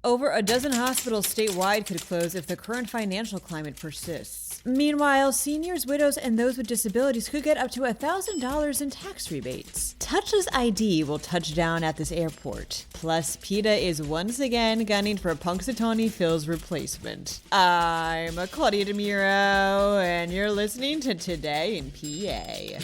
Over a dozen hospitals statewide could close if the current financial climate persists. Meanwhile, seniors, widows, and those with disabilities could get up to $1,000 in tax rebates. Touchless ID will touch down at this airport. Plus, PETA is once again gunning for Punxsutawney Phil's replacement. I'm Claudia Dimuro, and you're listening to Today in PA.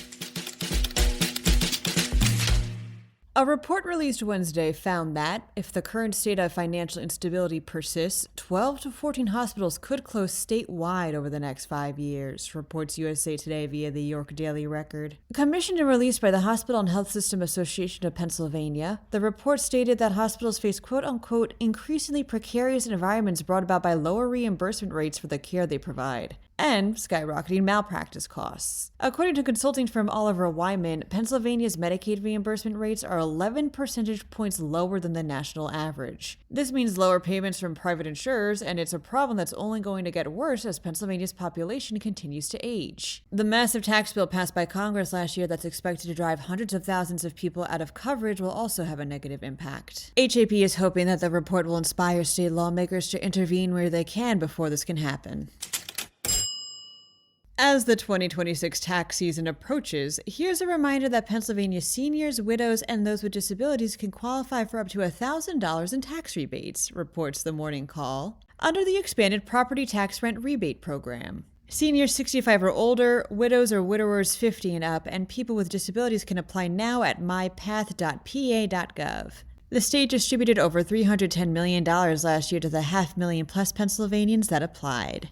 A report released Wednesday found that, if the current state of financial instability persists, 12 to 14 hospitals could close statewide over the next 5 years, reports USA Today via the York Daily Record. Commissioned and released by the Hospital and Health System Association of Pennsylvania, the report stated that hospitals face quote-unquote increasingly precarious environments brought about by lower reimbursement rates for the care they provide, and skyrocketing malpractice costs. According to consulting firm Oliver Wyman, Pennsylvania's Medicaid reimbursement rates are 11 percentage points lower than the national average. This means lower payments from private insurers, and it's a problem that's only going to get worse as Pennsylvania's population continues to age. The massive tax bill passed by Congress last year that's expected to drive hundreds of thousands of people out of coverage will also have a negative impact. HAP is hoping that the report will inspire state lawmakers to intervene where they can before this can happen. As the 2026 tax season approaches, here's a reminder that Pennsylvania seniors, widows, and those with disabilities can qualify for up to $1,000 in tax rebates, reports The Morning Call, under the expanded property tax rent rebate program. Seniors 65 or older, widows or widowers 50 and up, and people with disabilities can apply now at mypath.pa.gov. The state distributed over $310 million last year to the 500,000+ Pennsylvanians that applied.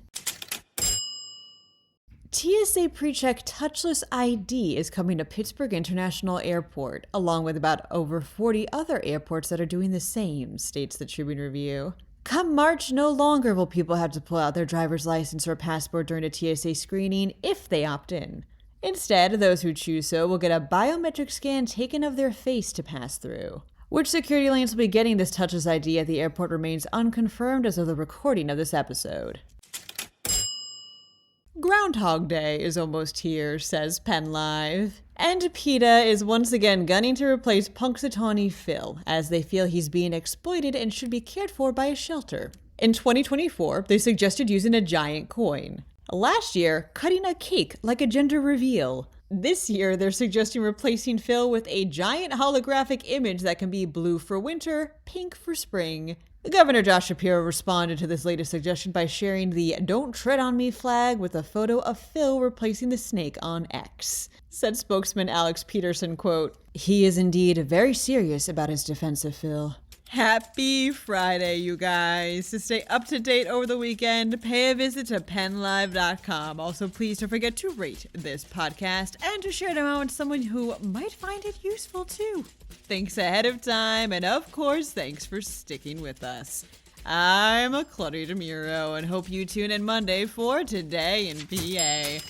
TSA PreCheck Touchless ID is coming to Pittsburgh International Airport, along with about over 40 other airports that are doing the same, states the Tribune Review. Come March, no longer will people have to pull out their driver's license or passport during a TSA screening if they opt in. Instead, those who choose so will get a biometric scan taken of their face to pass through. Which security lanes will be getting this touchless ID at the airport remains unconfirmed as of the recording of this episode. Groundhog Day is almost here, says PennLive. And PETA is once again gunning to replace Punxsutawney Phil, as they feel he's being exploited and should be cared for by a shelter. In 2024, they suggested using a giant coin. Last year, cutting a cake like a gender reveal. This year, they're suggesting replacing Phil with a giant holographic image that can be blue for winter, pink for spring. Governor Josh Shapiro responded to this latest suggestion by sharing the "Don't Tread on Me" flag with a photo of Phil replacing the snake on X. Said spokesman Alex Peterson, quote, "He is indeed very serious about his defense of Phil." Happy Friday, you guys. To stay up to date over the weekend, pay a visit to PennLive.com. Also, please don't forget to rate this podcast and to share it around with someone who might find it useful too. Thanks ahead of time, and of course, thanks for sticking with us. I'm Claudia Dimuro, and hope you tune in Monday for Today in PA.